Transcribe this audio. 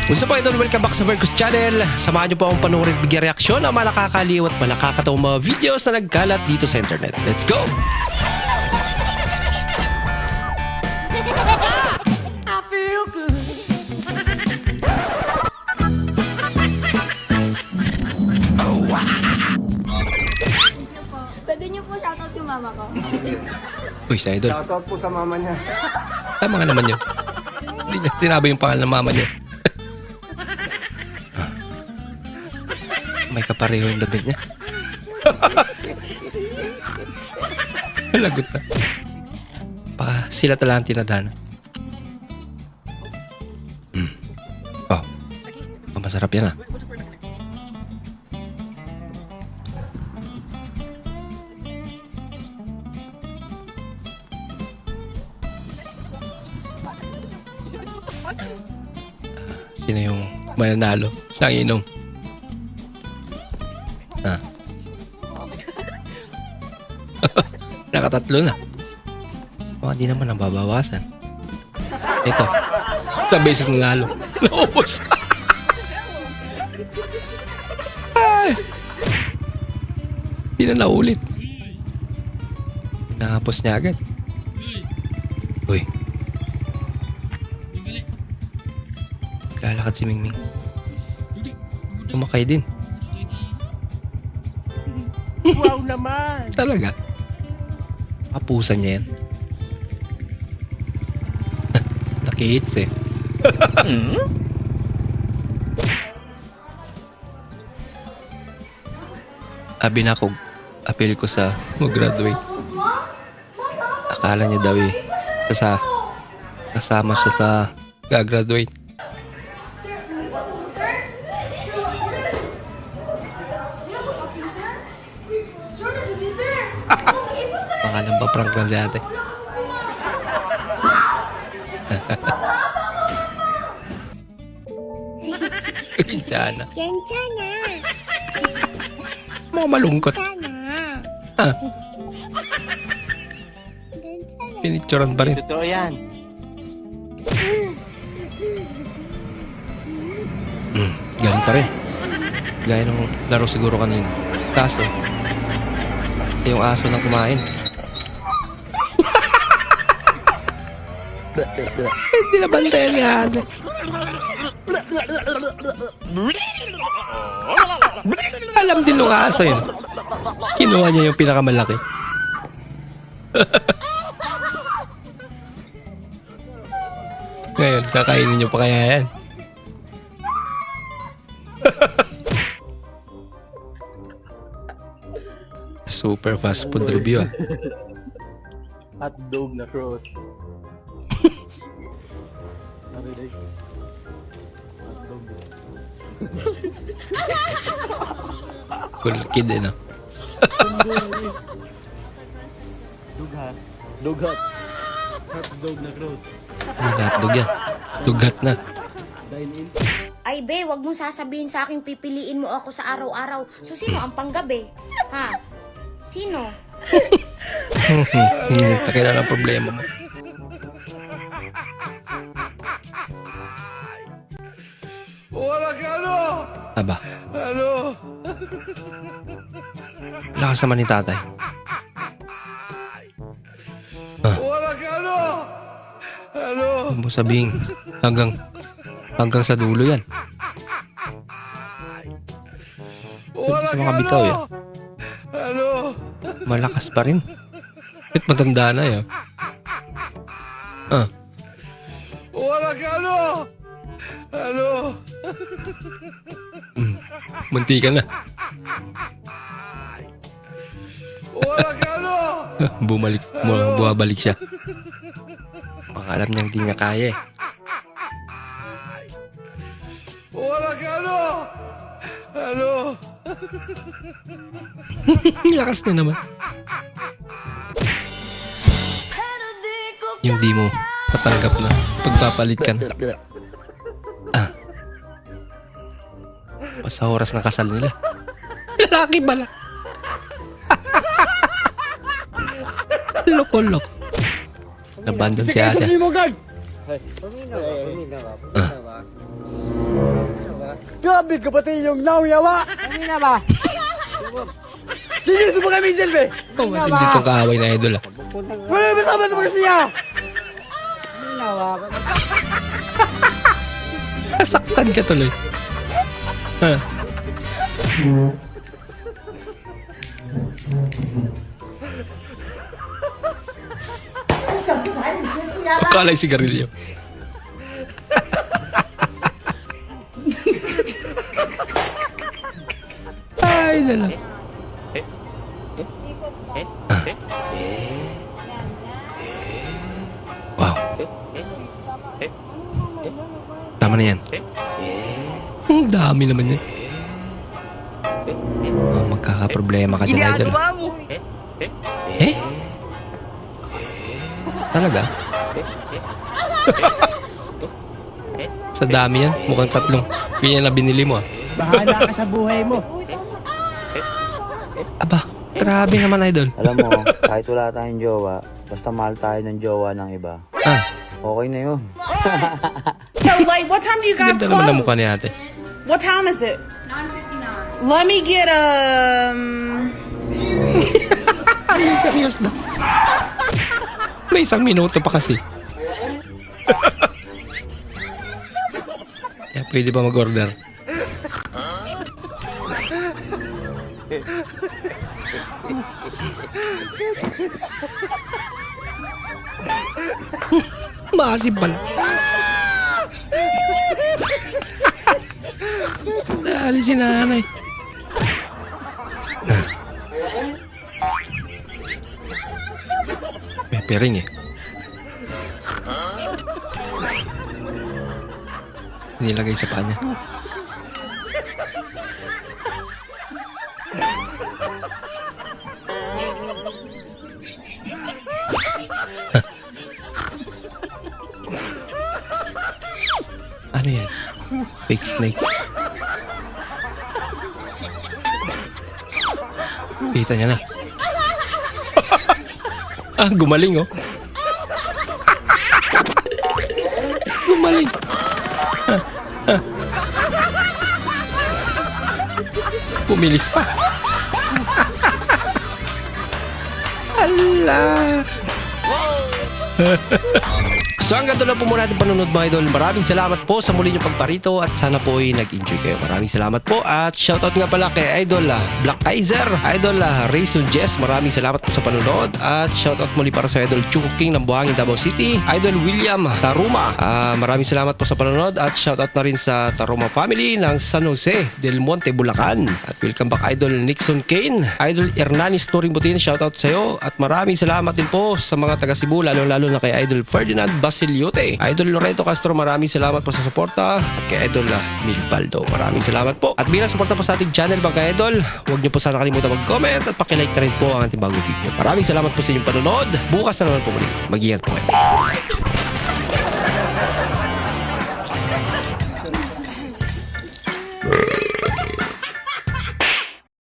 What's up mga idol? Welcome back sa Vercos Channel. Samahan niyo po akong panoorin at bigyan reaksyon ng mga nakakaliw at nakakatawang mga videos na nagkalat dito sa internet. Let's go! I feel good. Pwede niyo po shoutout yung mama ko. Uy, si idol. Shoutout po sa mama niya. Tama nga naman yun. Hindi niya sinabi yung pangalan ng mama niya. May kapareho yung damit niya. Lagot na. Baka sila talagang tinadana. Oh. Oh, masarap yan ah. Sino yung mananalo? Siya ang inom. Ah. Nakatatlo na. Baka di naman nababawasan. Ito. Sa beses nanalo. Naubos. Ay. Di na naulit. Nakapos niya agad. Uy. Lalakad si Mingming. Umakay din. Wow naman. Talaga? Kapusan niya yan. Naki-hits eh. Binakog. Appeal ko sa mag-graduate. Akala niya daw eh. Kasama siya sa gagraduate. Baka nang paprank lang si ate. Diyan. 괜찮아. Mga malungkot. 괜찮아. Ha? 괜찮아. Pinicturan pa rin. Totoo yan. Galing pa rin. Gaya ng laro siguro kanina. Kaso, yung aso na kumain. Hindi na bantayan ni ate. Alam din nung aso yun. Kinuha niya yung pinakamalaki. Ngayon, kakainin niyo pa kaya yan? Super fast food review ah. Hotdog na cross. Narinig. Hotdog. Cool kid eh no? Dughat. Dughat. Hotdog na cross. Hotdog yan. Tugat na. Dine in. Ay, be, wag mong sasabihin sa akin pipiliin mo ako sa araw-araw. So, sino ang panggabi? Ha? Sino? Hindi kailan ang problema mo. Wala ka ano? Aba, Ano? lakas naman ni tatay. Wala ka ano? Ano? Huwag mo sabihin hanggang sa dulo yan. Wala Sa mga bitaw yan. Ano? Malakas pa rin. Kahit matanda na yan. Ah, Wala ka ano? Ano? munti ka na. Wala ka ano? Bumabalik siya. Baka alam niya hindi niya kaya eh. Wala ka ano? Ano? Lakas na naman. Yung di mo patanggap na pagpapalit ka na. Ah. Pa sa oras ng kasal nila. Lalaki pala. Loko-loko. Nabandon si ate. Hey, Ah. Grabe ka pati yung nauyawa! Ano na ba? Sige, subukan mo yung silbi! Oh, matindi itong kaaway na idol ah. Wala naman tama naman siya! Ginawa ko. Nasaktan ka tuloy. Ha? Kalay sigarilyo. Ay, nala. Wow. Tama na yan. Ang dami naman yan. Oh, magkakaproblema ka dyan, idol. Eh? Talaga? Sa dami yan, mukhang tatlong. Ganyan na binili mo ah. Bahala ka sa buhay mo. Aba, grabe naman, idol. Alam mo, kahit wala tayong jowa, basta mahal tayo ng jowa ng iba. Ah, Okay na yun. So, like, what time do you guys ganda naman ang close? mukha ni ate. What time is it? 9:59. Let me get Ay, serious na. May 1 minuto pa kasi. Kaya pwede ba mag-order? Maasip pala. Dali si nanay. May pering eh. Nilagay sa paa niya. Ano yan? Fake snake. Kita niya na. Ah, gumaling oh. Gumaling. Pumilis pa. Allah. So hanggang doon na po muna ating panunod mga idol. Maraming salamat po sa muli niyong pagparito at sana po ay nag-enjoy kayo. Maraming salamat po at shoutout nga pala kay Idol Black Kaiser, Idol Rayson Jess. Maraming salamat po sa panunod at shoutout muli para sa Idol Chuko King ng Buhangin, Davao City, Idol William Taruma. Maraming salamat po sa panunod at shoutout na rin sa Taruma family ng San Jose del Monte, Bulacan. At welcome back Idol Nixon Kane, Idol Hernanis Turing Butin, shoutout sa iyo at maraming salamat din po sa mga taga Cebu, lalo na kay Idol Ferdinand Basiliote, Idol Loreto Castro, maraming salamat po sa suporta at kay Idol Milbaldo, maraming salamat po. At bilang suporta po sa ating channel mga idol, huwag niyo po sana kalimutan mag-comment at pakilike na rin po ang ating bagong video. Maraming salamat po sa inyong panonood. Bukas na naman po muli. Mag-ingat po kayo.